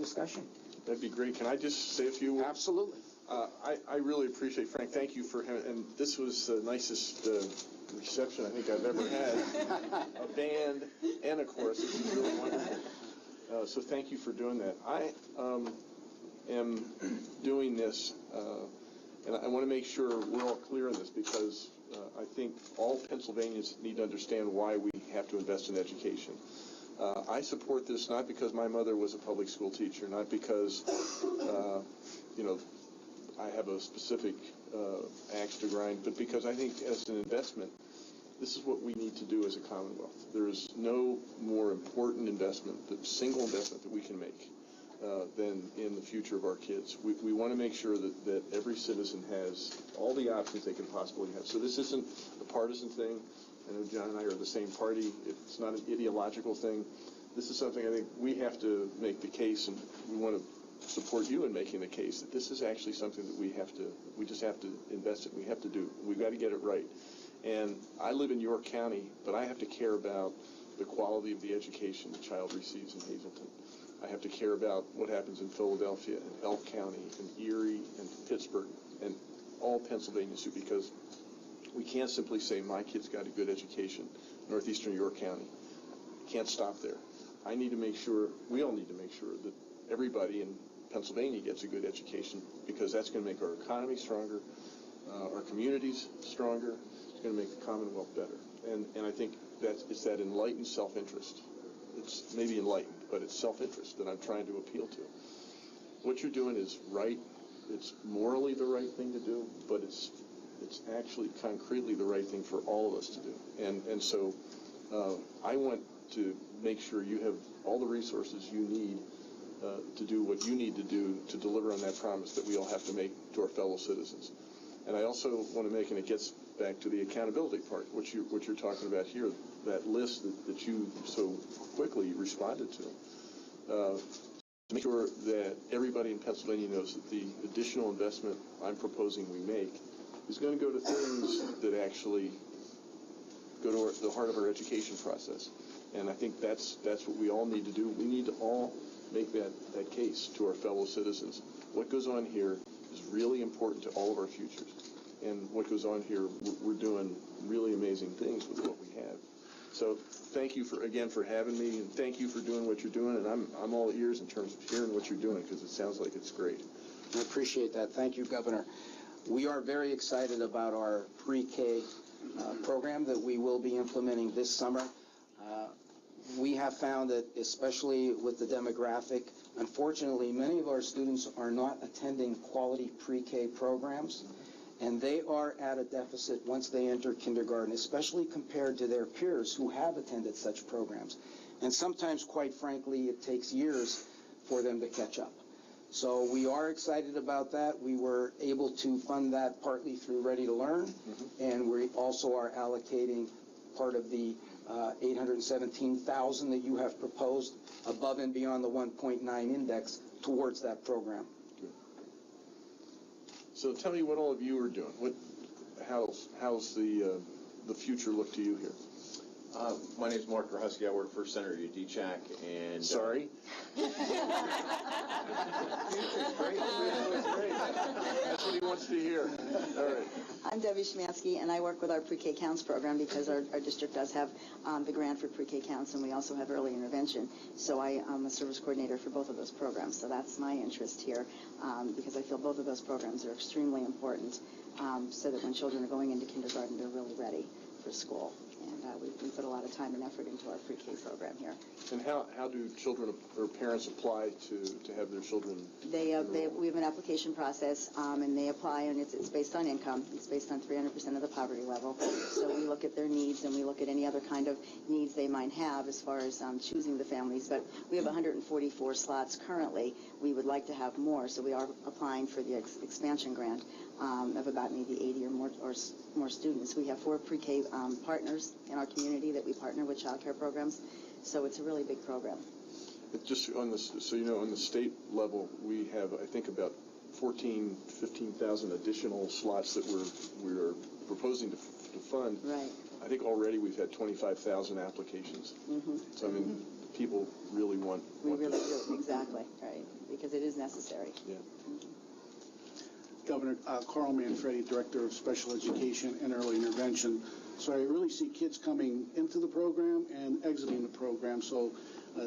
discussion. That'd be great. Can I just say a few words? Absolutely. I really appreciate, Frank, thank you for him, and this was the nicest reception I think I've ever had. A band and a chorus. It was really wonderful. So thank you for doing that. I am doing this, and I want to make sure we're all clear on this, because I think all Pennsylvanians need to understand why we have to invest in education. I support this not because my mother was a public school teacher, not because, I have a specific axe to grind, but because I think as an investment, this is what we need to do as a Commonwealth. There is no more important investment, the single investment that we can make than in the future of our kids. We want to make sure that every citizen has all the options they can possibly have. So this isn't a partisan thing. I know John and I are the same party. It's not an ideological thing. This is something I think we have to make the case, and we want to support you in making the case that this is actually something that we just have to invest in. We have to do. We've got to get it right. And I live in York County, but I have to care about the quality of the education the child receives in Hazleton. I have to care about what happens in Philadelphia and Elk County and Erie and Pittsburgh and all Pennsylvania too, because we can't simply say my kid's got a good education, northeastern York County. Can't stop there. I need to make sure, we all need to make sure that everybody in Pennsylvania gets a good education, because that's going to make our economy stronger, our communities stronger. It's going to make the Commonwealth better. And I think it's that enlightened self-interest. It's maybe enlightened, but it's self-interest that I'm trying to appeal to. What you're doing is right. It's morally the right thing to do, but it's actually concretely the right thing for all of us to do. And so I want to make sure you have all the resources you need to do what you need to do to deliver on that promise that we all have to make to our fellow citizens. And I also want to make, and it gets back to the accountability part, what you're talking about here, that list that you so quickly responded to make sure that everybody in Pennsylvania knows that the additional investment I'm proposing we make is going to go to things that actually go to the heart of our education process. And I think that's what we all need to do. We need to all make that case to our fellow citizens. What goes on here is really important to all of our futures. And what goes on here, we're doing really amazing things with what we have. So thank you again for having me, and thank you for doing what you're doing. And I'm all ears in terms of hearing what you're doing, because it sounds like it's great. I appreciate that. Thank you, Governor. We are very excited about our pre-K program that we will be implementing this summer. We have found that, especially with the demographic, unfortunately, many of our students are not attending quality pre-K programs, and they are at a deficit once they enter kindergarten, especially compared to their peers who have attended such programs. And sometimes, quite frankly, it takes years for them to catch up. So we are excited about that. We were able to fund that partly through Ready to Learn, and we also are allocating part of the $817,000 that you have proposed above and beyond the 1.9 index towards that program. Good. So tell me what all of you are doing. How's the future look to you here? My name is Mark Husky. I work for Senator DeChack, and sorry. That's what he wants to hear. All right. I'm Debbie Schmansky, and I work with our pre-K counts program, because our district does have the grant for pre-K counts, and we also have early intervention. So I am a service coordinator for both of those programs. So that's my interest here, because I feel both of those programs are extremely important, so that when children are going into kindergarten, they're really ready for school. And we put a lot of time and effort into our pre-K program here. And how do children or parents apply to have their children? We have an application process, and they apply, and it's based on income. It's based on 300% of the poverty level. So we look at their needs, and we look at any other kind of needs they might have as far as choosing the families. But we have 144 slots currently. We would like to have more, so we are applying for the expansion grant of about maybe 80 or more students. We have 4 pre-K partners in our community that we partner with child care programs, so it's a really big program. Just on this, so you know, on the state level, we have, I think, about 15,000 additional slots that we're proposing to fund. Right. I think already we've had 25,000 applications. So I mean, people really want. We want really this. do, exactly, right, because it is necessary. Yeah. Governor, Carl Manfredi, Director of Special Education and Early Intervention. So I really see kids coming into the program and exiting the program, so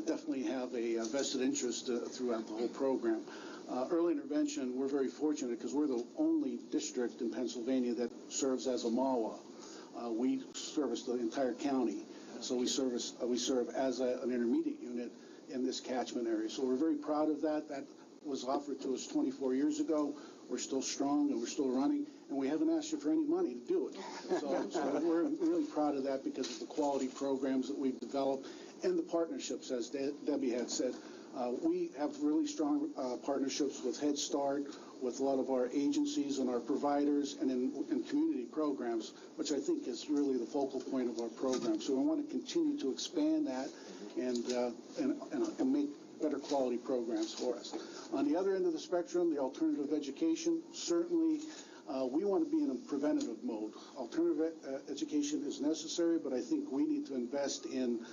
definitely have a vested interest throughout the whole program. Early intervention, we're very fortunate because we're the only district in Pennsylvania that serves as a MAWA. We service the entire county, so we serve as an intermediate unit in this catchment area. So we're very proud of that. That was offered to us 24 years ago. We're still strong and we're still running, and we haven't asked you for any money to do it. So we're really proud of that because of the quality programs that we've developed and the partnerships, as Debbie had said. We have really strong partnerships with Head Start, with a lot of our agencies and our providers, and in community programs, which I think is really the focal point of our program. So we want to continue to expand that and make better quality programs for us. On the other end of the spectrum, the alternative education, certainly we want to be in a preventative mode. Alternative education is necessary, but I think we need to invest in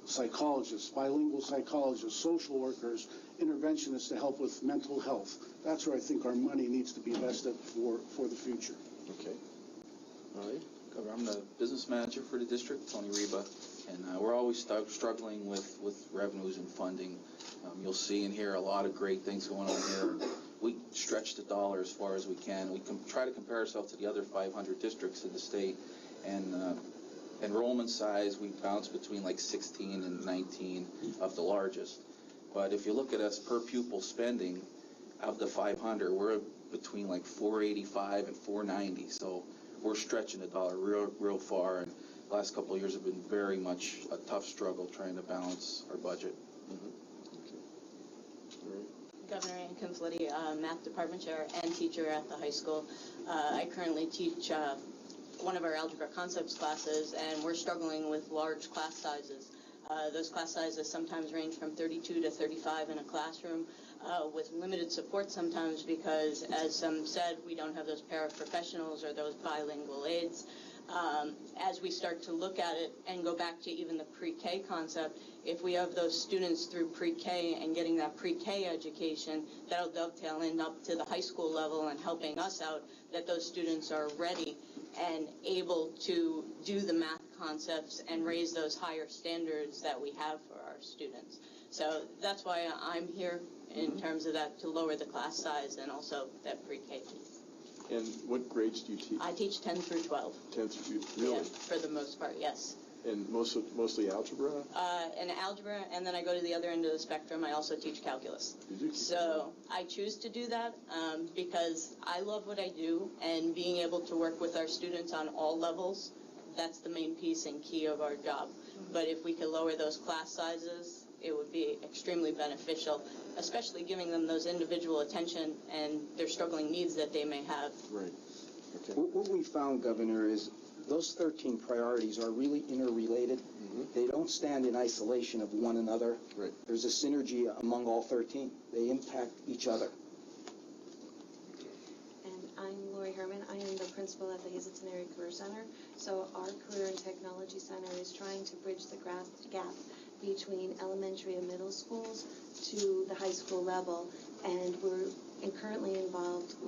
psychologists, bilingual psychologists, social workers, interventionists to help with mental health. That's where I think our money needs to be invested for the future. Okay. All right. Governor, I'm the business manager for the district, Tony Reba, and we're always struggling with revenues and funding. You'll see and hear a lot of great things going on here. We stretch the dollar as far as we can. We can try to compare ourselves to the other 500 districts in the state, and enrollment size, we bounce between like 16 and 19 of the largest. But if you look at us per pupil spending, of the 500, we're between like 485 and 490. So we're stretching the dollar real far, and the last couple of years have been very much a tough struggle trying to balance our budget. Governor Ann Conflitti, math department chair and teacher at the high school. I currently teach one of our algebra concepts classes, and we're struggling with large class sizes. Those class sizes sometimes range from 32 to 35 in a classroom, with limited support sometimes because, as some said, we don't have those paraprofessionals or those bilingual aides. As we start to look at it and go back to even the pre-K concept, if we have those students through pre-K and getting that pre-K education, that'll dovetail in up to the high school level and helping us out, that those students are ready and able to do the math concepts and raise those higher standards that we have for our students. So that's why I'm here in terms of that, to lower the class size and also that pre-K piece. And what grades do you teach? I teach 10 through 12. 10 through 12, really? Yeah, for the most part, yes. And mostly algebra? And algebra, and then I go to the other end of the spectrum. I also teach calculus. You do? So I choose to do that because I love what I do, and being able to work with our students on all levels, that's the main piece and key of our job. But if we could lower those class sizes, it would be extremely beneficial, especially giving them those individual attention and their struggling needs that they may have. Right. Okay. What we found, Governor, is those 13 priorities are really interrelated. They don't stand in isolation of one another. Right. There's a synergy among all 13. They impact each other. And I'm Lori Herman. I am the principal at the Hazleton Area Career Center. So our Career and Technology Center is trying to bridge the gap between elementary and middle schools to the high school level. And we're currently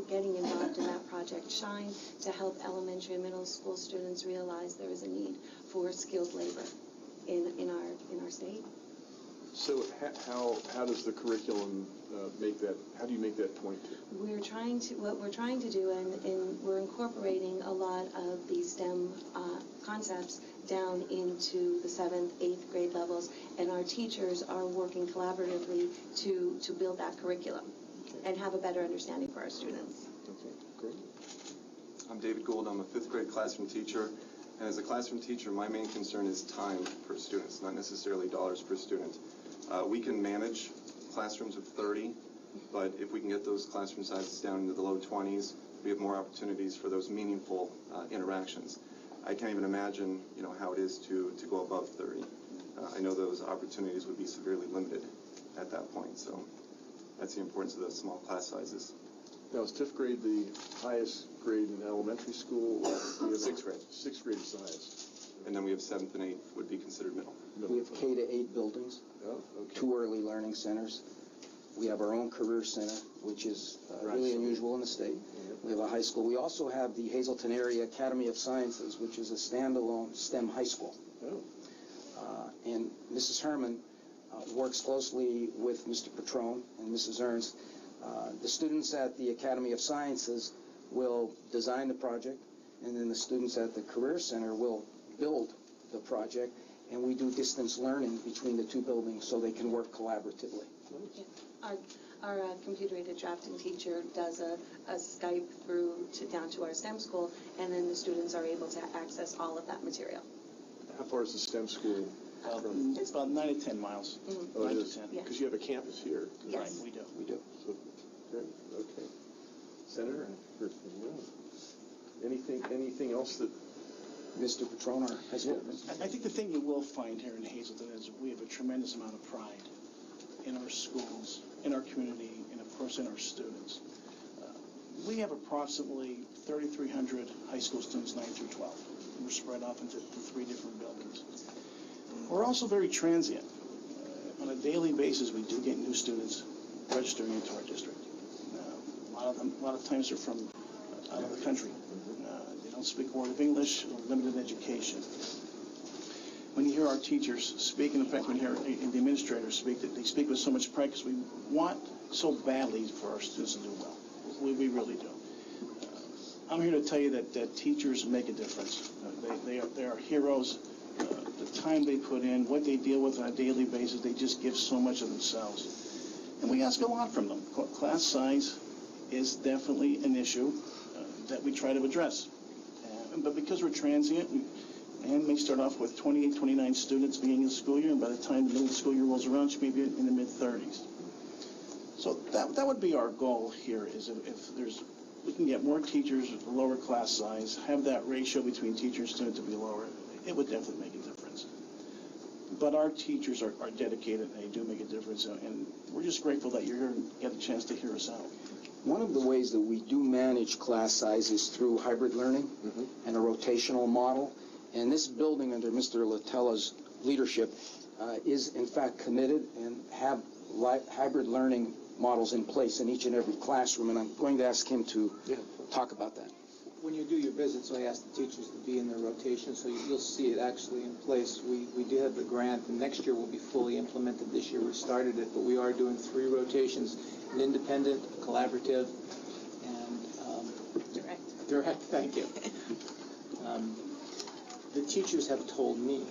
getting involved in that project Shine to help elementary and middle school students realize there is a need for skilled labor in our state. So how does the curriculum make that? How do you make that point? What we're trying to do, and we're incorporating a lot of these STEM concepts down into the 7th, 8th grade levels, and our teachers are working collaboratively to build that curriculum and have a better understanding for our students. Okay, great. I'm David Gould. I'm a 5th grade classroom teacher. And as a classroom teacher, my main concern is time per student, not necessarily dollars per student. We can manage classrooms of 30, but if we can get those classroom sizes down into the low 20s, we have more opportunities for those meaningful interactions. I can't even imagine, how it is to go above 30. I know those opportunities would be severely limited at that point. So that's the importance of those small class sizes. Now, is 5th grade the highest grade in elementary school? Or 6th grade. 6th grade is the highest. and then we have 7th and 8th would be considered middle. We have K to 8 buildings, Oh, okay. 2 early learning centers. We have our own career center, which is really unusual in the state. We have a high school. We also have the Hazleton Area Academy of Sciences, which is a standalone STEM high school. Oh. And Mrs. Herman works closely with Mr. Petrone and Mrs. Ernst. The students at the Academy of Sciences will design the project, and then the students at the Career Center will build the project, and we do distance learning between the 2 buildings so they can work collaboratively. Our computer-aided drafting teacher does a Skype through down to our STEM school, and then the students are able to access all of that material. How far is the STEM school? It's about 9 to 10 miles. Oh, it 9 to is? 10. Yeah. Because you have a campus here. Yes. Right, we do. We do. So, great, okay. Senator? Anything else that? Mr. Petrone, our high school principal. I think the thing you will find here in Hazleton is we have a tremendous amount of pride in our schools, in our community, and of course in our students. We have approximately 3,300 high school students, 9 through 12. We're spread off into 3 different buildings. We're also very transient. On a daily basis, we do get new students registering into our district. A lot of times they're from out of the country. They don't speak a word of English, or limited education. When you hear our teachers speak, and in fact when you hear the administrators speak, they speak with so much pride because we want so badly for our students to do well. We really do. I'm here to tell you that teachers make a difference. They are heroes. The time they put in, what they deal with on a daily basis, they just give so much of themselves. And we ask a lot from them. Class size is definitely an issue that we try to address. But because we're transient, we may start off with 28, 29 students beginning of the school year, and by the time the middle of the school year rolls around, she may be in the mid-30s. So that would be our goal here, is if we can get more teachers with a lower class size, have that ratio between teacher and student to be lower, it would definitely make a difference. But our teachers are dedicated, and they do make a difference, and we're just grateful that you're here and get a chance to hear us out. One of the ways that we do manage class size is through hybrid learning and a rotational model. And this building, under Mr. Latella's leadership, is in fact committed and have hybrid learning models in place in each and every classroom. And I'm going to ask him to talk about that. When you do your visits, I ask the teachers to be in their rotation, so you'll see it actually in place. We do have the grant, and next year will be fully implemented. This year we started it, but we are doing 3 rotations, an independent, collaborative, and direct, thank you. The teachers have told me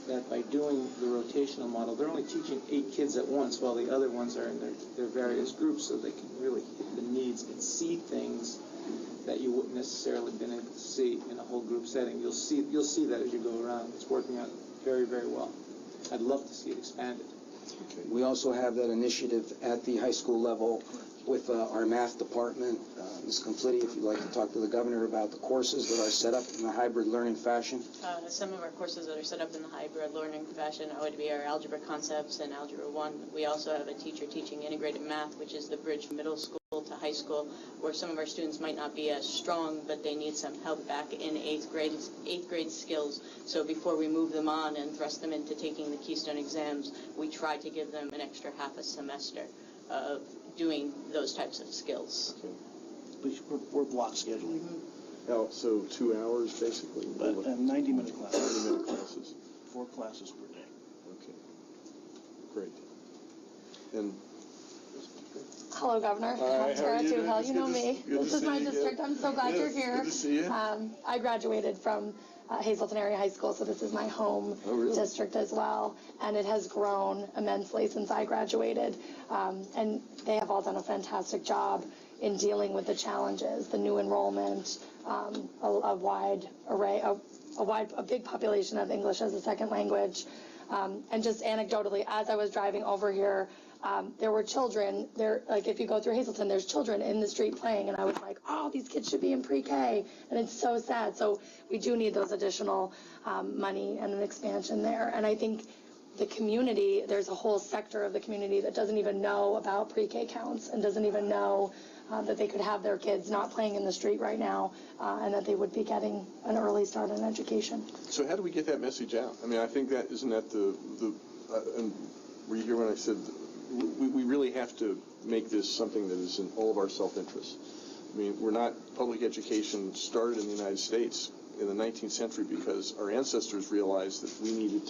that by doing the rotational model, they're only teaching 8 kids at once, while the other ones are in their various groups, so they can really hit the needs and see things that you wouldn't necessarily been able to see in a whole group setting. You'll see that as you go around. It's working out very, very well. I'd love to see it expanded. Okay. We also have that initiative at the high school level with our math department. Ms. Conflitti, if you'd like to talk to the governor about the courses that are set up in a hybrid learning fashion. Some of our courses that are set up in the hybrid learning fashion would be our algebra concepts and algebra 1. We also have a teacher teaching integrated math, which is the bridge middle school to high school, where some of our students might not be as strong, but they need some help back in 8th grade skills. So before we move them on and thrust them into taking the Keystone exams, we try to give them an extra half a semester of doing those types of skills. Okay. We're block scheduling, Oh, so 2 hours basically? but 90-minute classes. 90-minute classes. 4 classes per day. Okay. Great. And Hello, Governor. Hi, how are you doing? Well, It's you good know to- me. good to This is see my you district. again. I'm so glad Yes, you're here. good to see you. I graduated from Hazleton Area High School, so this is my home Oh, really? district as well, and it has grown immensely since I graduated. And they have all done a fantastic job in dealing with the challenges, the new enrollment, a wide array, a big population of English as a second language. And just anecdotally, as I was driving over here, there were children there, like if you go through Hazleton, there's children in the street playing, and I was like, oh, these kids should be in pre-K, and it's so sad. So we do need those additional money and an expansion there. And I think the community, there's a whole sector of the community that doesn't even know about pre-K counts and doesn't even know that they could have their kids not playing in the street right now, and that they would be getting an early start in education. So how do we get that message out? I mean, I think that, isn't that and were you here when I said we really have to make this something that is in all of our self-interest? I mean, public education started in the United States in the 19th century because our ancestors realized that we needed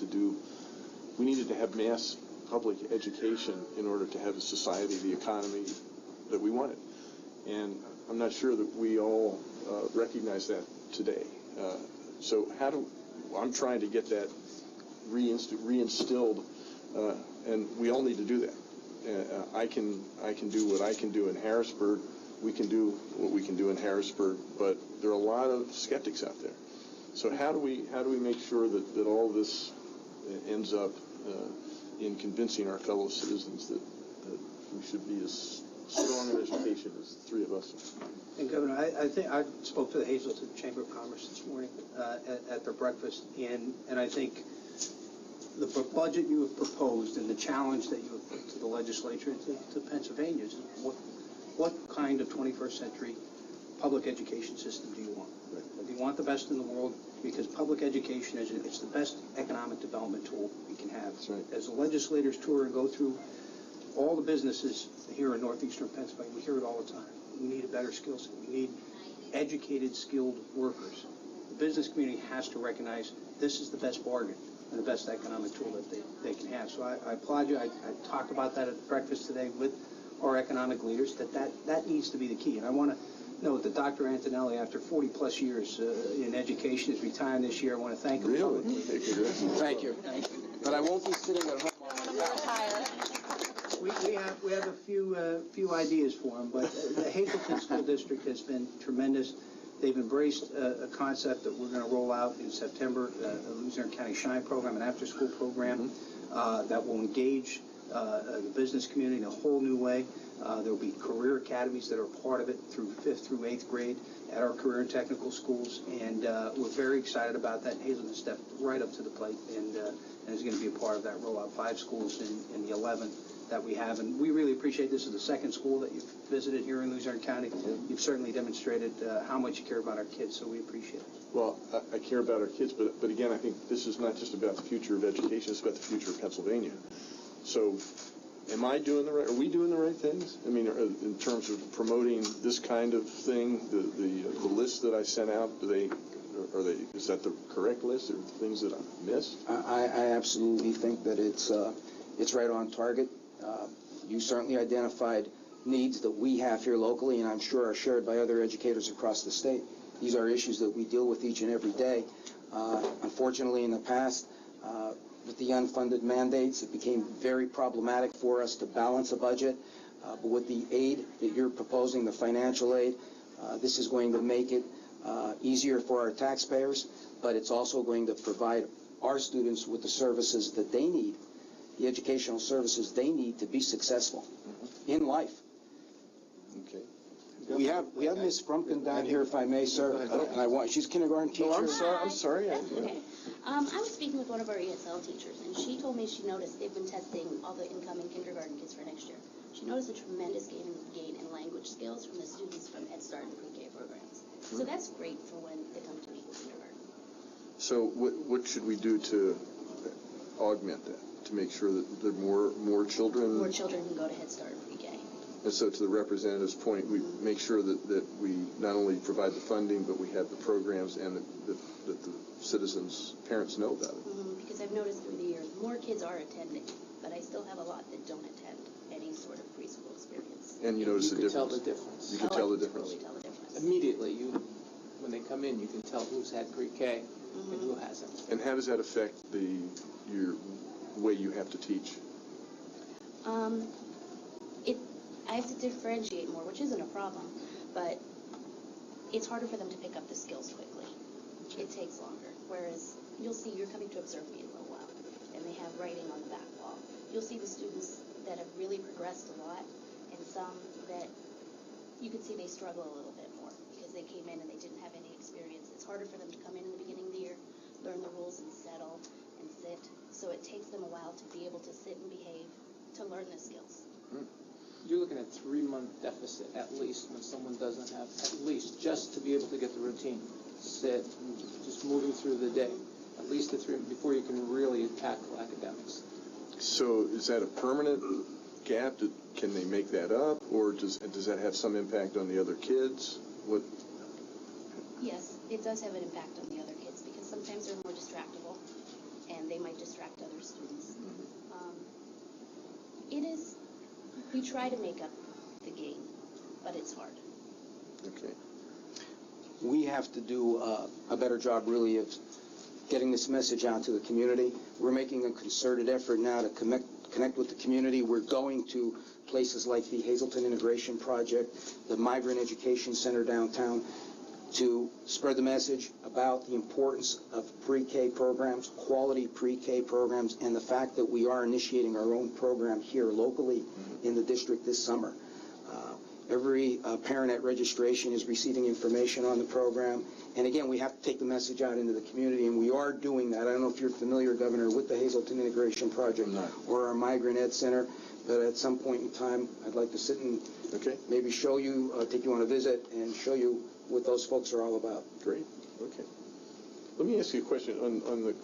to have mass public education in order to have a society, the economy that we wanted. And I'm not sure that we all recognize that today. So I'm trying to get that reinstilled, and we all need to do that. I can do what I can do in Harrisburg. We can do what we can do in Harrisburg, but there are a lot of skeptics out there. So how do we make sure that all this ends up in convincing our fellow citizens that we should be as strong in education as the three of us are? And Governor, I think I spoke to the Hazleton Chamber of Commerce this morning at their breakfast, and I think the budget you have proposed and the challenge that you have put to the legislature and to Pennsylvania is what kind of 21st century public education system do you want? Do you want the best in the world? Because public education it's the best economic development tool we can have. That's right. As the legislators tour and go through all the businesses here in northeastern Pennsylvania, we hear it all the time. We need a better skill set. We need educated, skilled workers. The business community has to recognize this is the best bargain and the best economic tool that they can have. So I applaud you. I talked about that at breakfast today with our economic leaders, that needs to be the key. And I want to note that Dr. Antonelli, after 40-plus years in education, is retiring this year. I want to thank him. Really? Thank you. But I won't be sitting at home on my couch. We have a few ideas for him, but the Hazleton School District has been tremendous. They've embraced a concept that we're going to roll out in September, the Luzerne County Shine program, an after-school program that will engage the business community in a whole new way. There will be career academies that are part of it through 5th through 8th grade at our career and technical schools, and we're very excited about that. Hazleton stepped right up to the plate and is going to be a part of that rollout. 5 schools in the 11 that we have, and we really appreciate this. Is the second school that you've visited here in Luzerne County. You've certainly demonstrated how much you care about our kids, so we appreciate it. Well, I care about our kids, but again, I think this is not just about the future of education, it's about the future of Pennsylvania. So am I doing are we doing the right things? I mean, in terms of promoting this kind of thing, the list that I sent out, is that the correct list, or things that I've missed? I absolutely think that it's right on target. You certainly identified needs that we have here locally, and I'm sure are shared by other educators across the state. These are issues that we deal with each and every day. Unfortunately, in the past, with the unfunded mandates, it became very problematic for us to balance a budget. But with the aid that you're proposing, the financial aid, this is going to make it easier for our taxpayers, but it's also going to provide our students with the services that they need, the educational services they need to be successful in life. Okay. We have Ms. Frumpkin down here, if I may, sir. And she's kindergarten teacher. Oh, I'm sorry. Okay. I was speaking with one of our ESL teachers, and she told me she noticed they've been testing all the incoming kindergarten kids for next year. She noticed a tremendous gain in language skills from the students from Head Start and pre-K programs. So that's great for when they come to equal kindergarten. So what should we do to augment that, to make sure that there are more children? More children can go to Head Start and pre-K. And so to the representative's point, we make sure that we not only provide the funding, but we have the programs and that the citizens, parents know about it. Because I've noticed through the years, more kids are attending, but I still have a lot that don't attend any sort of preschool experience. And you notice the difference. Tell the difference. You can tell the difference. Totally tell the difference. Immediately, when they come in, you can tell who's had pre-K and who hasn't. And how does that affect your way you have to teach? I have to differentiate more, which isn't a problem, but it's harder for them to pick up the skills quickly. It takes longer. Whereas you'll see, you're coming to observe me in a little while, and they have writing on the back wall. You'll see the students that have really progressed a lot, and some that you can see they struggle a little bit more because they came in and they didn't have any experience. It's harder for them to come in the beginning of the year, learn the rules and settle, and sit. So it takes them a while to be able to sit and behave, to learn the skills. You're looking at 3-month deficit at least when someone doesn't have, at least, just to be able to get the routine. Sit, just moving through the day. At least a 3 before you can really tackle academics. So is that a permanent gap? Can they make that up, or does that have some impact on the other kids? What? Yes, it does have an impact on the other kids because sometimes they're more distractible and they might distract other students. You try to make up the game, but it's hard. Okay. We have to do a better job, really, of getting this message out to the community. We're making a concerted effort now to connect with the community. We're going to places like the Hazleton Integration Project, the Migrant Education Center downtown, to spread the message about the importance of pre-K programs, quality pre-K programs, and the fact that we are initiating our own program here locally in the district this summer. Every parent at registration is receiving information on the program. And again, we have to take the message out into the community, and we are doing that. I don't know if you're familiar, Governor, with the Hazleton Integration Project or our Migrant Ed Center, but at some point in time, I'd like to sit and maybe show you, take you on a visit and show you what those folks are all about. Great. Okay. Let me ask you a question on the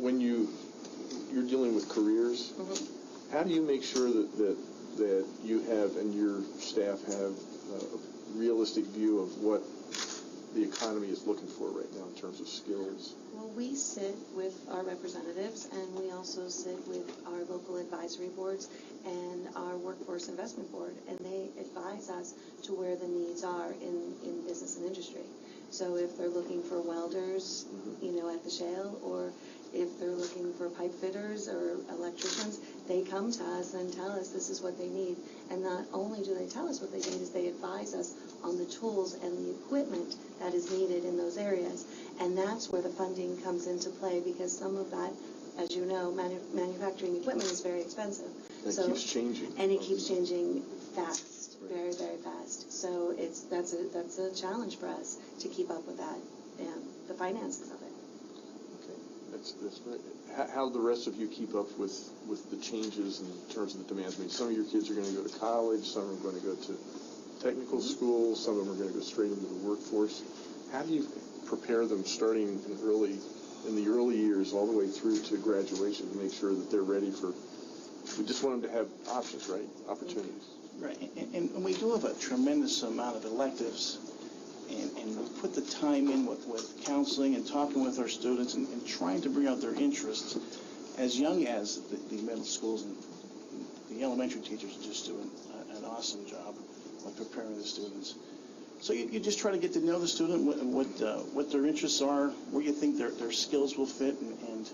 when you're dealing with careers. How do you make sure that you have and your staff have a realistic view of what the economy is looking for right now in terms of skills? Well, we sit with our representatives, and we also sit with our local advisory boards and our workforce investment board, and they advise us to where the needs are in business and industry. So if they're looking for welders, at the shale, or if they're looking for pipe fitters or electricians, they come to us and tell us this is what they need. And not only do they tell us what they need, is they advise us on the tools and the equipment that is needed in those areas. And that's where the funding comes into play, because some of that, as you know, manufacturing equipment is very expensive. It keeps changing. And it keeps changing fast, very, very fast. So that's a challenge for us to keep up with that and the finances of it. That's right. How do the rest of you keep up with the changes in terms of the demands? I mean, some of your kids are going to go to college, some are going to go to technical school, some of them are going to go straight into the workforce. How do you prepare them starting in the early years all the way through to graduation to make sure that they're ready for? We just want them to have options, right? Opportunities. Right, and we do have a tremendous amount of electives, and we put the time in with counseling and talking with our students and trying to bring out their interests as young as the middle schools, and the elementary teachers are just doing an awesome job of preparing the students. So you just try to get to know the student, what their interests are, where you think their skills will fit, and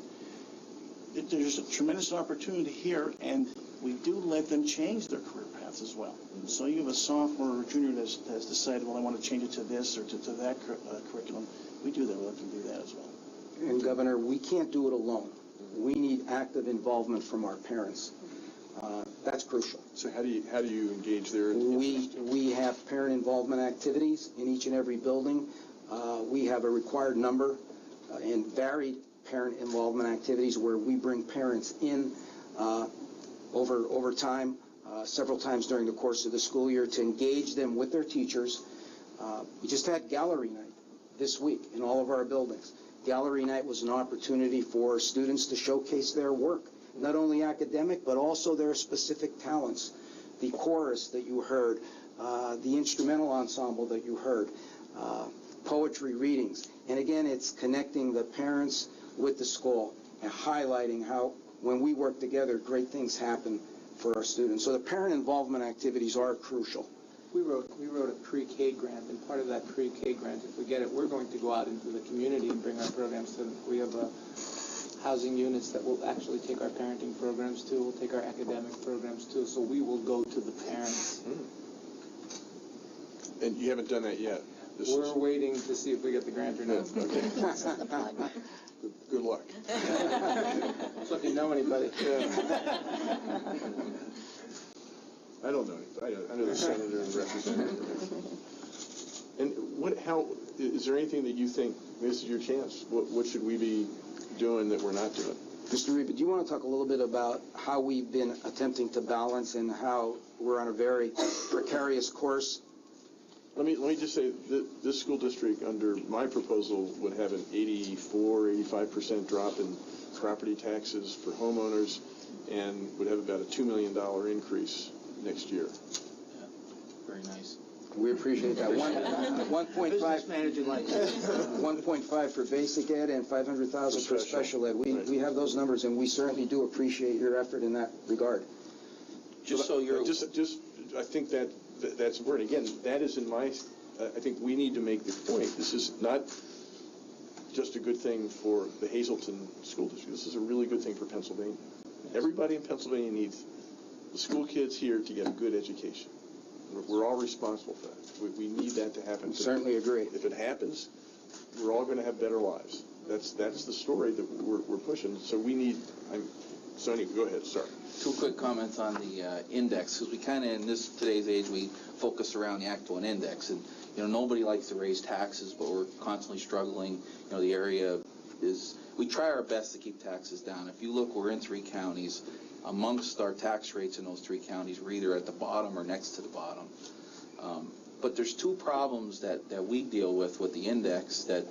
there's a tremendous opportunity here, and we do let them change their career paths as well. So you have a sophomore or junior that has decided, well, I want to change it to this or to that curriculum. We do that. We let them do that as well. And Governor, we can't do it alone. We need active involvement from our parents. That's crucial. So how do you engage there? We have parent involvement activities in each and every building. We have a required number and varied parent involvement activities where we bring parents in over time, several times during the course of the school year, to engage them with their teachers. We just had gallery night this week in all of our buildings. Gallery night was an opportunity for students to showcase their work, not only academic, but also their specific talents. The chorus that you heard, the instrumental ensemble that you heard, poetry readings. And again, it's connecting the parents with the school and highlighting how, when we work together, great things happen for our students. So the parent involvement activities are crucial. We wrote a pre-K grant, and part of that pre-K grant, if we get it, we're going to go out into the community and bring our programs to them. We have housing units that will actually take our parenting programs to, we'll take our academic programs to, so we will go to the parents. And you haven't done that yet? We're waiting to see if we get the grant or not. Okay. Good luck. So if you know anybody. I don't know anybody. I know the senator and representative. And how is there anything that you think, this is your chance, what should we be doing that we're not doing. Mr. Reba, do you want to talk a little bit about how we've been attempting to balance and how we're on a very precarious course? Let me just say that this school district, under my proposal, would have an 85% drop in property taxes for homeowners and would have about a $2 million increase next year. Yeah, very nice. We appreciate that. 1.5 Business manager like that. 1.5 for basic ed and 500,000 for special ed. We have those numbers, and we certainly do appreciate your effort in that regard. Just so you're... I think that's important. Again, that is in my... I think we need to make the point. This is not just a good thing for the Hazleton School District. This is a really good thing for Pennsylvania. Everybody in Pennsylvania needs the school kids here to get a good education. We're all responsible for that. We need that to happen. Certainly agree. If it happens, we're all going to have better lives. That's the story that we're pushing. So we need... So anyway, go ahead. Sorry. Two quick comments on the index, because we kind of, in today's age, we focus around the actual index. And, nobody likes to raise taxes, but we're constantly struggling. The area is... We try our best to keep taxes down. If you look, we're in 3 counties. Amongst our tax rates in those 3 counties, we're either at the bottom or next to the bottom. But there's 2 problems that we deal with the index that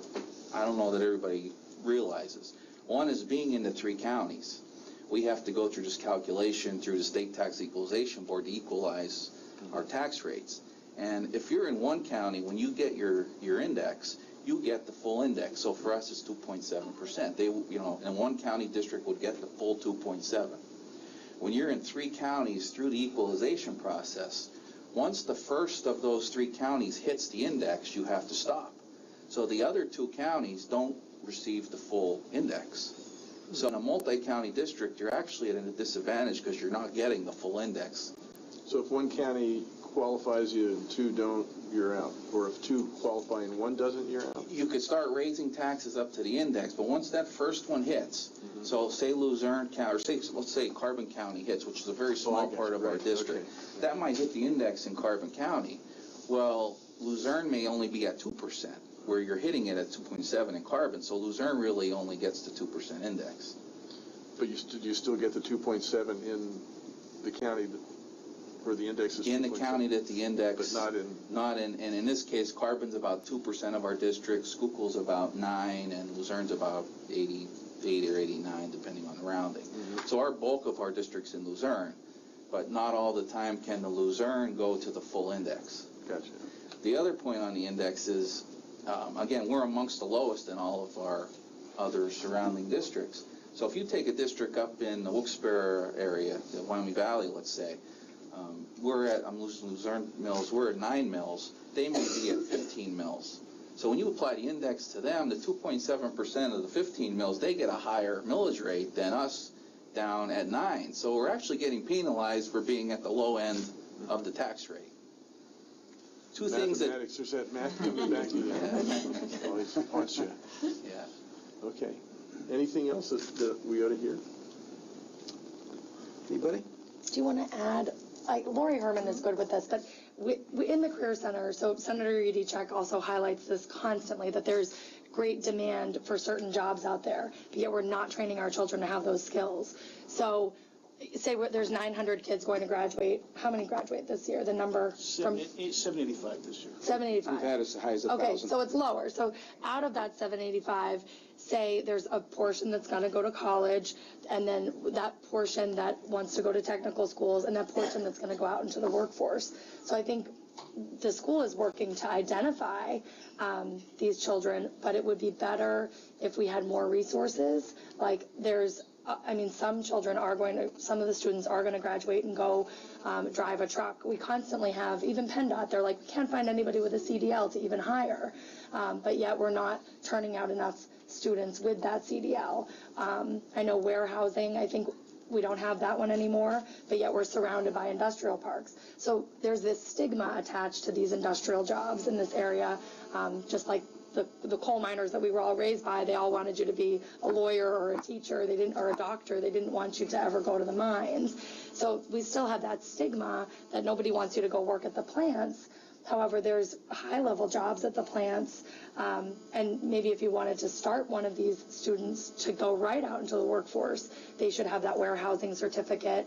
I don't know that everybody realizes. One is being in the 3 counties. We have to go through this calculation through the State Tax Equalization Board to equalize our tax rates. And if you're in one county, when you get your index, you get the full index. So for us, it's 2.7%. They, in one county district would get the full 2.7. When you're in 3 counties through the equalization process, once the first of those 3 counties hits the index, you have to stop. So the other 2 counties don't receive the full index. So in a multi-county district, you're actually at a disadvantage because you're not getting the full index. So if one county qualifies you and 2 don't, you're out. Or if 2 qualify and 1 doesn't, you're out. You could start raising taxes up to the index, but once that first one hits, so say Luzerne County, or let's say Carbon County hits, which is a very small part of our district, that might hit the index in Carbon County. Well, Luzerne may only be at 2%, where you're hitting it at 2.7 in Carbon, so Luzerne really only gets the 2% index. But you still get the 2.7 in the county where the index is 2.7. In the county that the index... But not in, and in this case, Carbon's about 2% of our district, Schuylkill's about 9, and Luzerne's about 88 or 89, depending on the rounding. So our bulk of our district's in Luzerne, but not all the time can the Luzerne go to the full index. Gotcha. The other point on the index is, again, we're amongst the lowest in all of our other surrounding districts. So if you take a district up in the Wilkes-Barre area, the Wyoming Valley, let's say, we're at, I'm losing Luzerne mills, we're at 9 mills. They may be at 15 mills. So when you apply the index to them, the 2.7% of the 15 mills, they get a higher millage rate than us down at 9. So we're actually getting penalized for being at the low end of the tax rate. Two things that... Mathematics, there's that math coming back to you. Always haunts you. Yeah. Okay. Anything else that we ought to hear? Anybody? Do you want to add, Lori Herman is good with this, but we in the Career Center, so Senator Udicek also highlights this constantly, that there's great demand for certain jobs out there, but yet we're not training our children to have those skills. So say there's 900 kids going to graduate. How many graduate this year? The number from 785 this year. 785. We've had as high as 1,000. Okay, so it's lower. So out of that 785, say there's a portion that's going to go to college, and then that portion that wants to go to technical schools, and that portion that's going to go out into the workforce. So I think the school is working to identify these children, but it would be better if we had more resources. Like there's some children are going to, some of the students are going to graduate and go drive a truck. We constantly have, even PennDOT, they're like, we can't find anybody with a CDL to even hire, but yet we're not turning out enough students with that CDL. I know warehousing, I think we don't have that one anymore, but yet we're surrounded by industrial parks. So there's this stigma attached to these industrial jobs in this area, just like the coal miners that we were all raised by. They all wanted you to be a lawyer or a teacher, or a doctor. They didn't want you to ever go to the mines. So we still have that stigma that nobody wants you to go work at the plants, However, there's high-level jobs at the plants, and maybe if you wanted to start one of these students to go right out into the workforce, they should have that warehousing certificate.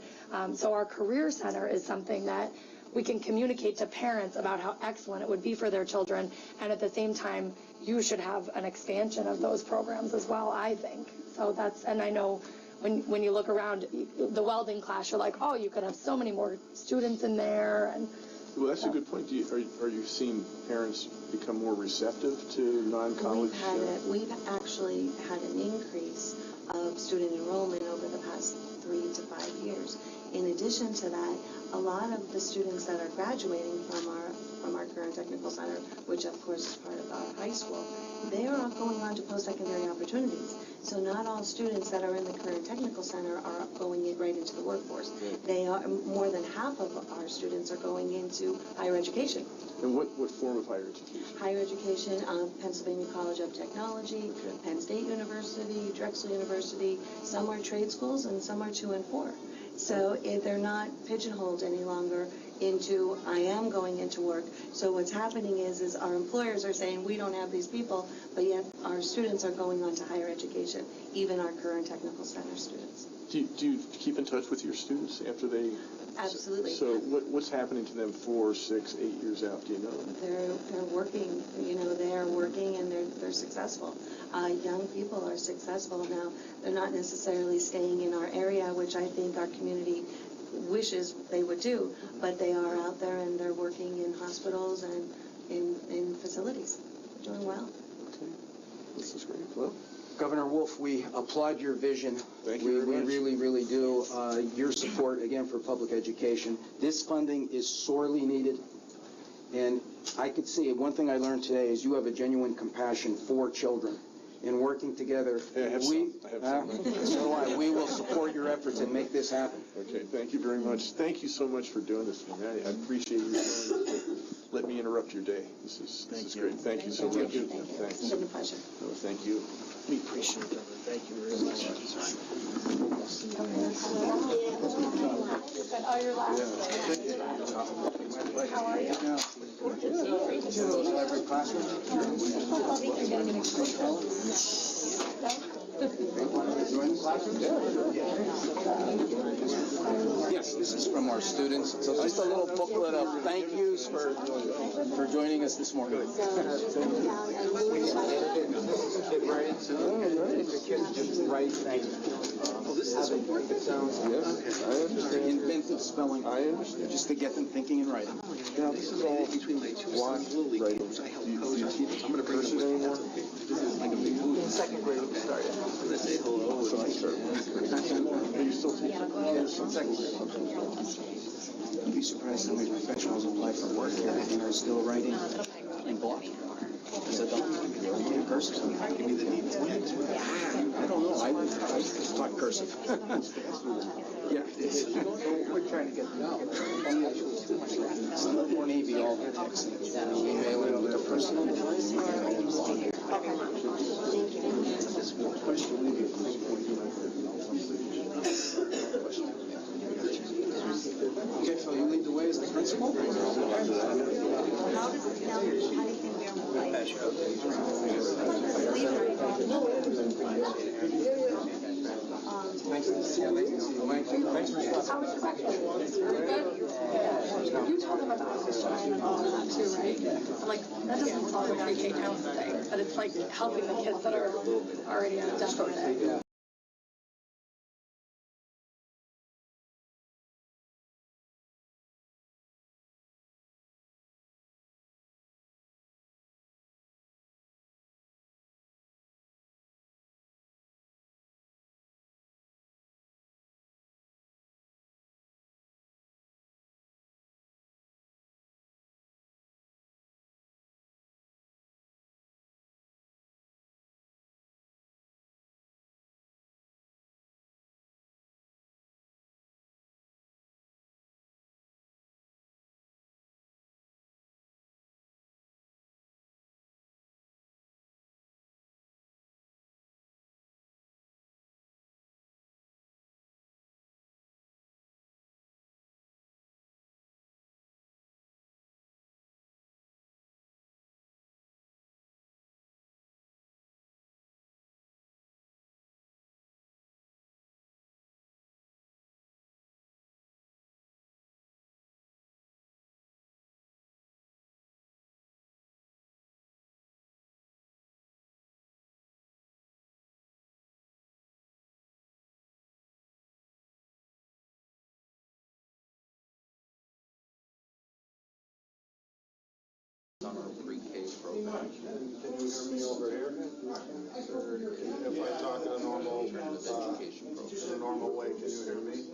So our career center is something that we can communicate to parents about how excellent it would be for their children, and at the same time, you should have an expansion of those programs as well, I think. So and I know when you look around the welding class, you're like, oh, you could have so many more students in there. And well, that's a good point. Are you seeing parents become more receptive to non-college? We've actually had an increase of student enrollment over the past 3 to 5 years. In addition to that, a lot of the students that are graduating from our Career and Technical Center, which of course is part of our high school, they are going on to post-secondary opportunities. So not all students that are in the Career and Technical Center are going right into the workforce. They are, more than half of our students are going into higher education. And what form of higher education? Higher education, Pennsylvania College of Technology, Penn State University, Drexel University. Some are trade schools and some are 2 and 4. So if they're not pigeonholed any longer into, I am going into work. So what's happening is our employers are saying, we don't have these people, but yet our students are going on to higher education, even our Career and Technical Center students. Do you keep in touch with your students after they? Absolutely. So what's happening to them 4, 6, 8 years out? Do you know? They're working. They are working and they're successful. Young people are successful now. They're not necessarily staying in our area, which I think our community wishes they would do, but they are out there and they're working in hospitals and in facilities. They're doing well. Okay, this is great. Well, Governor Wolf, we applaud your vision. Thank you very much. We really, really do. Your support, again, for public education. This funding is sorely needed. And I could see, one thing I learned today is you have a genuine compassion for children. In working together, I have some. so do I. We will support your efforts and make this happen. Okay, thank you very much. Thank you so much for doing this for me. I appreciate you let me interrupt your day. This is great. Thank you so much. Thanks. It's been a pleasure. No, thank you. We appreciate it. Thank you very much. oh, you're last. How are you? Yes, this is from our students. So just a little booklet of thank yous for joining us this morning. This is important. Yes, I understand. Inventive spelling. I understand. Just to get them thinking and writing. Now, this is all between my two sons. Right. Do you teach cursive anymore? In second grade, we started. So I started. Are you still teaching? Yes, in second grade. You'd be surprised how many professionals apply for work here and are still writing in block. As a doctor, in cursive. Give me the needs. I don't know. I taught cursive. Yeah. We're trying to get Some of them may be all the text. We mail it with a personal device. Okay, so you lead the way as the principal? How does it tell you? How do you think they're more Thanks for You told them about this and all of that too, right? So like, that doesn't solve the pre-K counseling thing, but it's like helping the kids that are already on a deficit. on our pre-K program. Can you hear me over here? Or if I talk in a normal, Education program. in a normal way, can you hear me?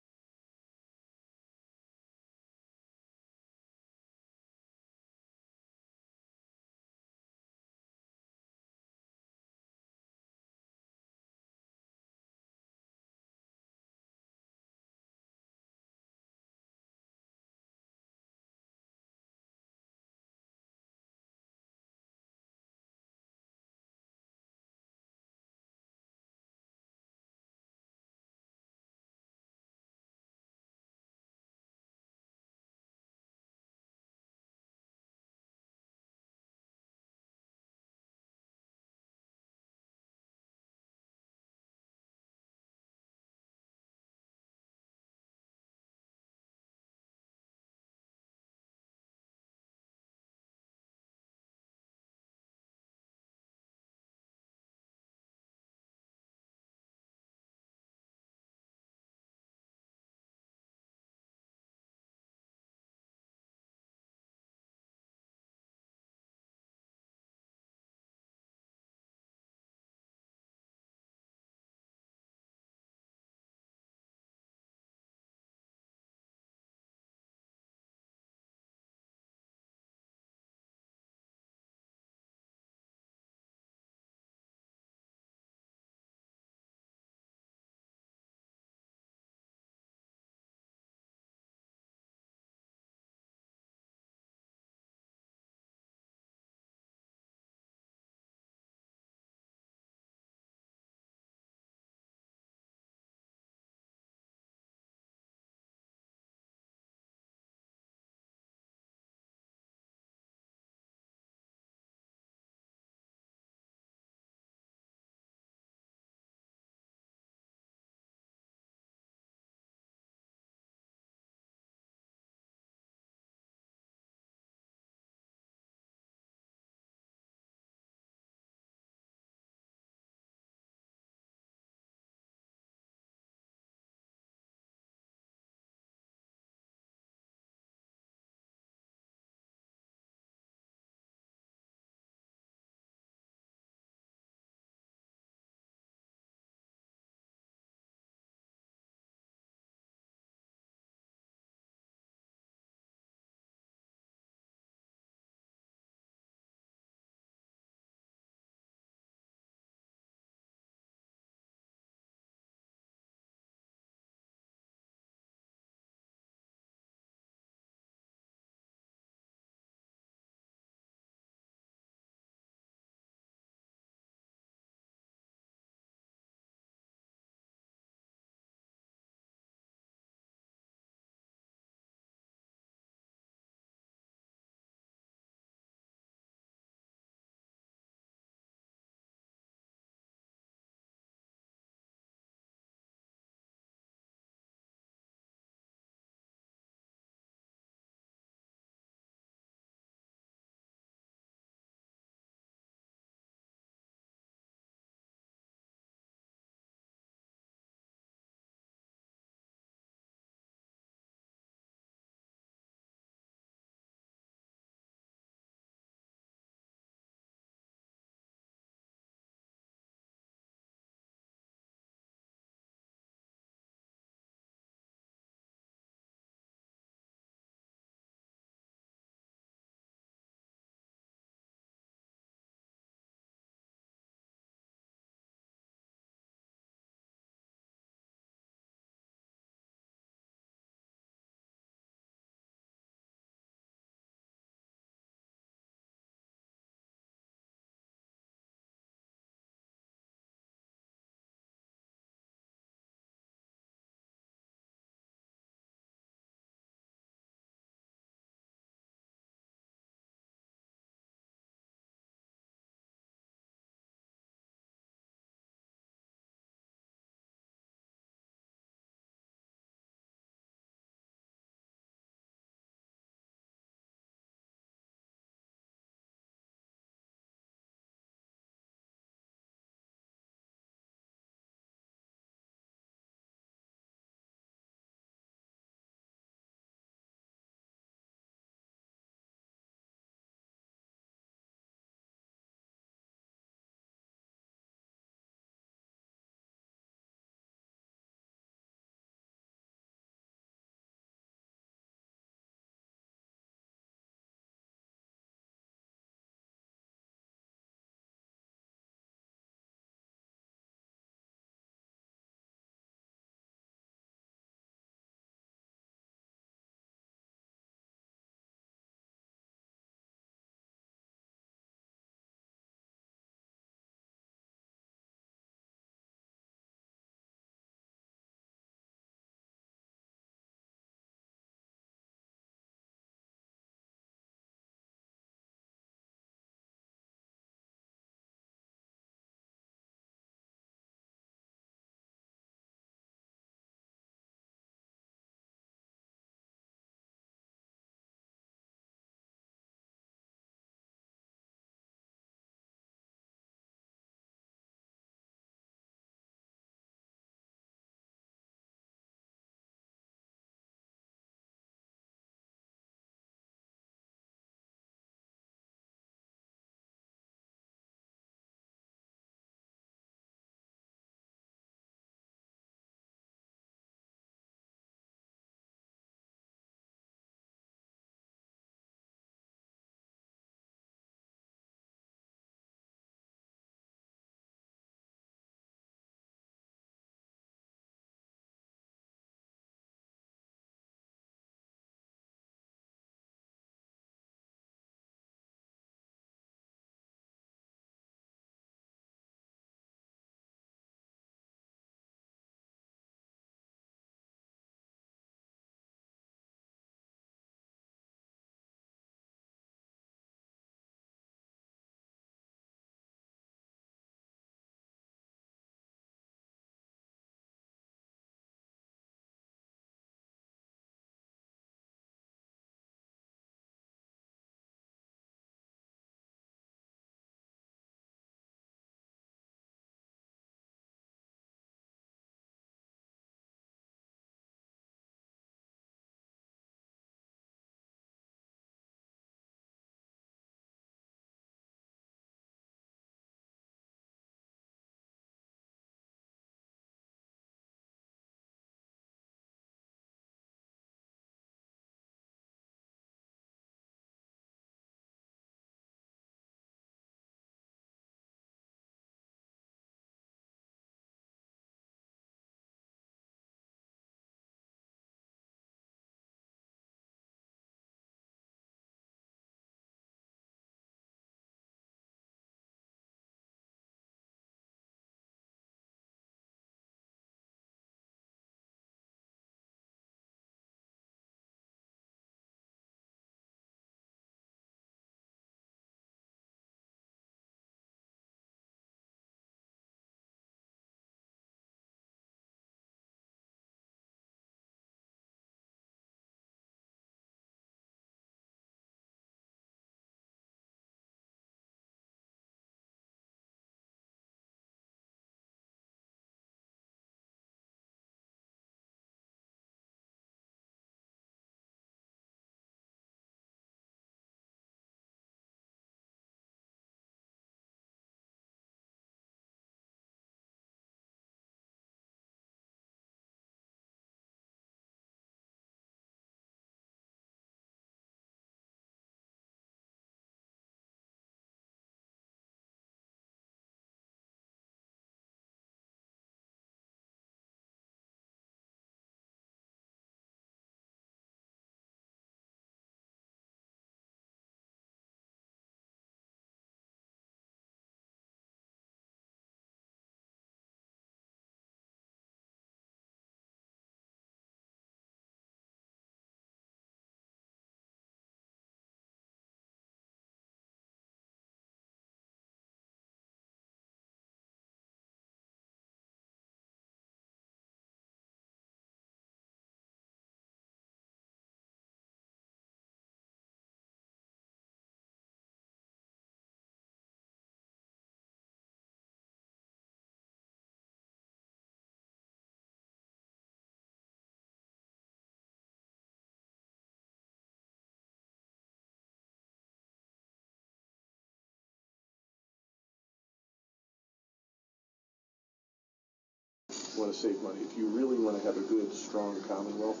want to save money. If you really want to have a good, strong Commonwealth,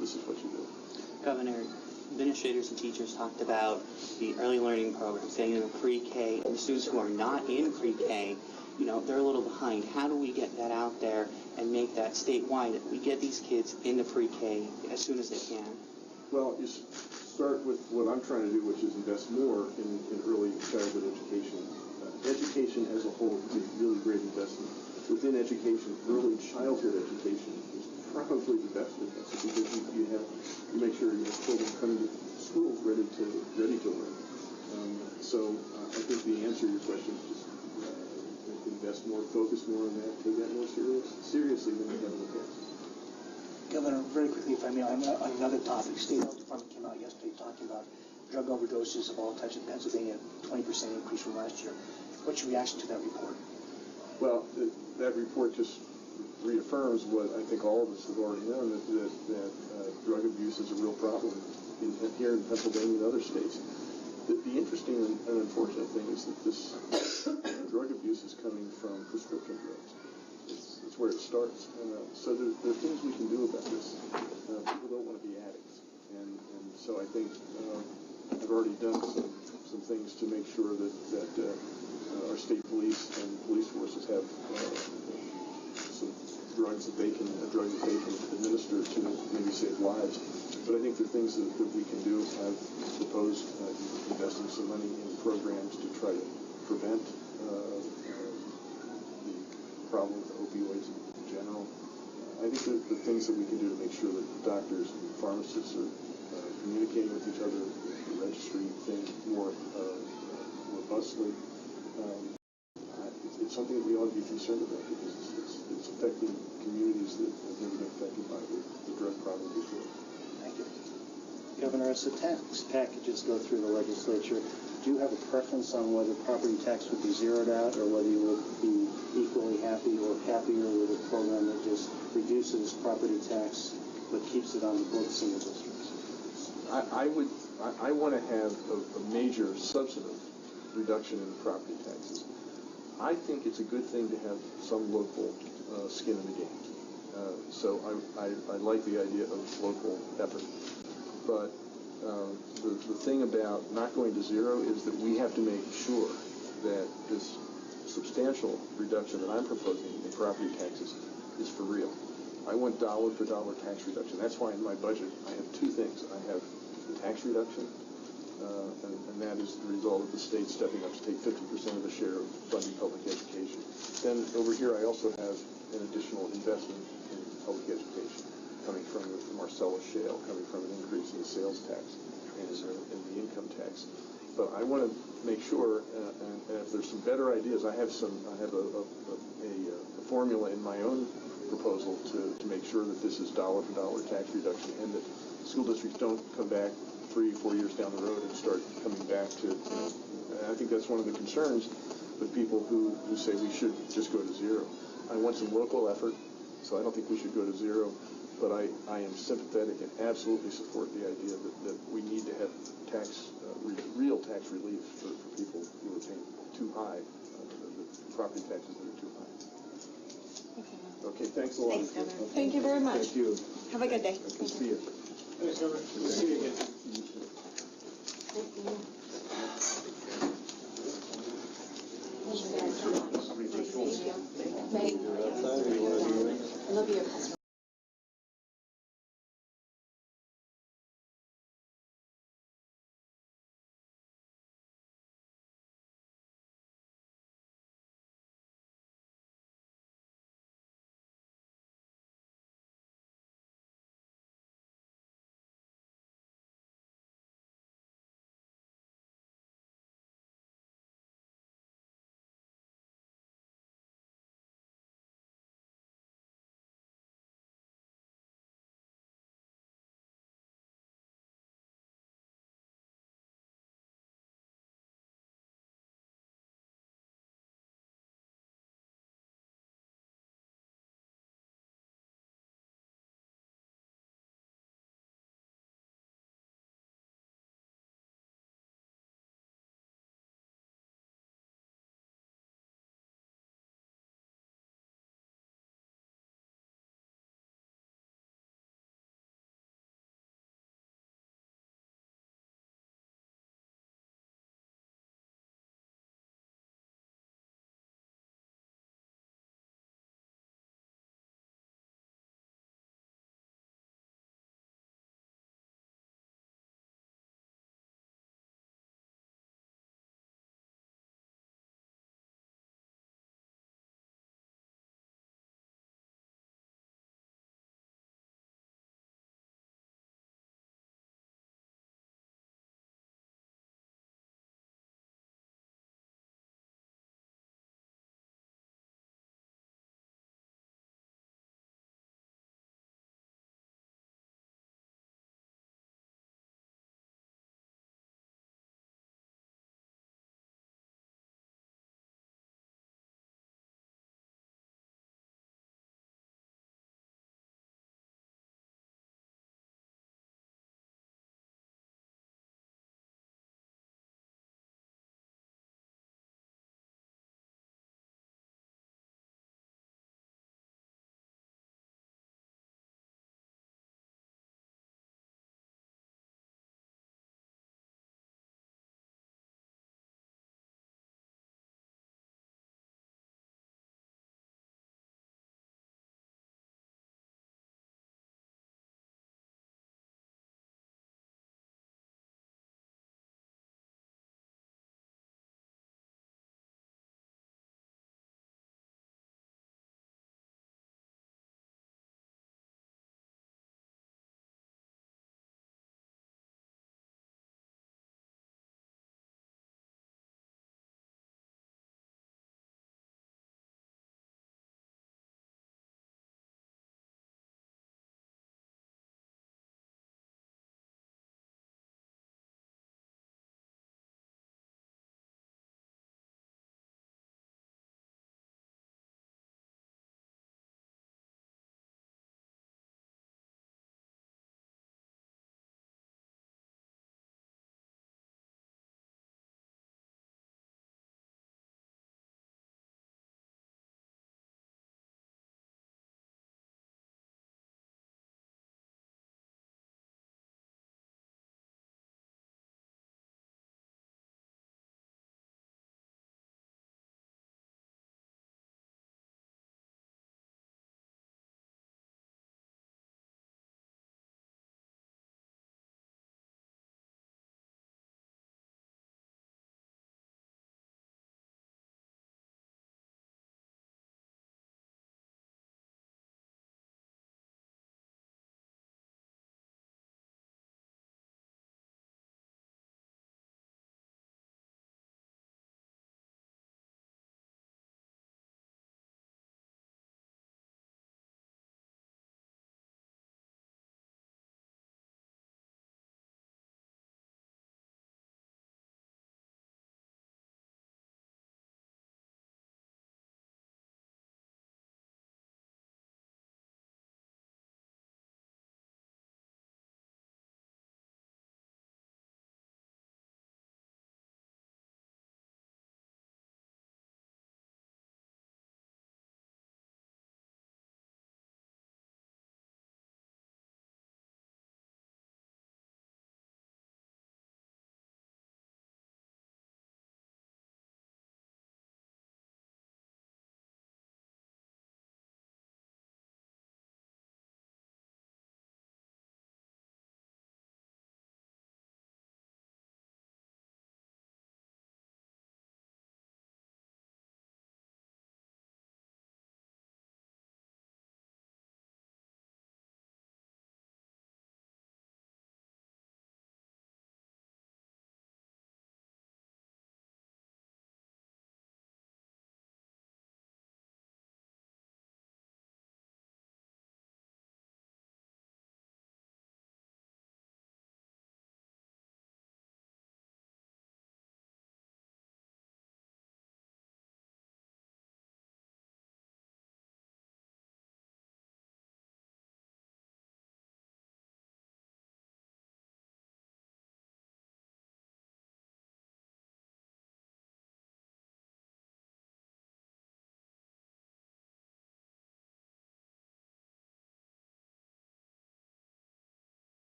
this is what you do. Governor, administrators and teachers talked about the early learning programs, getting them in pre-K, and the students who are not in pre-K, they're a little behind. How do we get that out there and make that statewide, that we get these kids into pre-K as soon as they can? Well, you start with what I'm trying to do, which is invest more in early childhood education. Education as a whole is really great investment. Within education, early childhood education is probably the best investment because you make sure you have children coming to schools ready to learn. I think the answer to your question is just invest more, focus more on that, take that more seriously than we have in the past. Governor, very quickly, if I may, on another topic, State Health Department came out yesterday talking about drug overdoses of all types in Pennsylvania, 20% increase from last year. What's your reaction to that report? Well, that report just reaffirms what I think all of us have already known, that drug abuse is a real problem here in Pennsylvania and other states. The interesting and unfortunate thing is that this drug abuse is coming from prescription drugs. It's where it starts. So there are things we can do about this. People don't want to be addicts. And so I think I've already done some things to make sure that our state police and police forces have some drugs that they can administer to maybe save lives. But I think the things that we can do, I've proposed investing some money in programs to try to prevent the problem with opioids in general. I think that the things that we can do to make sure that doctors and pharmacists are communicating with each other, registering things more robustly, it's something that we ought to be concerned about because it's affecting communities that have never been affected by the drug problem before. Thank you. Governor, as the tax packages go through the legislature, do you have a preference on whether property tax would be zeroed out or whether you would be equally happy or happier with a program that just reduces property tax but keeps it on the books in the districts? I want to have a major substantive reduction in property taxes. I think it's a good thing to have some local skin in the game. So I like the idea of local effort. But the thing about not going to zero is that we have to make sure that this substantial reduction that I'm proposing in property taxes is for real. I want dollar for dollar tax reduction. That's why in my budget I have two things. I have the tax reduction, and that is the result of the state stepping up to take 50% of the share of funding public education. Then over here I also have an additional investment in public education coming from the Marcellus Shale, coming from an increase in the sales tax and the income tax. But I want to make sure, and if there's some better ideas, I have a formula in my own proposal to make sure that this is dollar for dollar tax reduction and that school districts don't come back 3 or 4 years down the road and start coming back to, and I think that's one of the concerns with people who say we should just go to zero. I want some local effort, so I don't think we should go to zero. But I am sympathetic and absolutely support the idea that we need to have real tax relief for people who are paying too high, the property taxes that are too high. Okay, thanks a lot. Thanks, Governor. Thank you very much. Thank you. Have a good day. Good to see you. Thanks, Governor. Good to see you again. I love your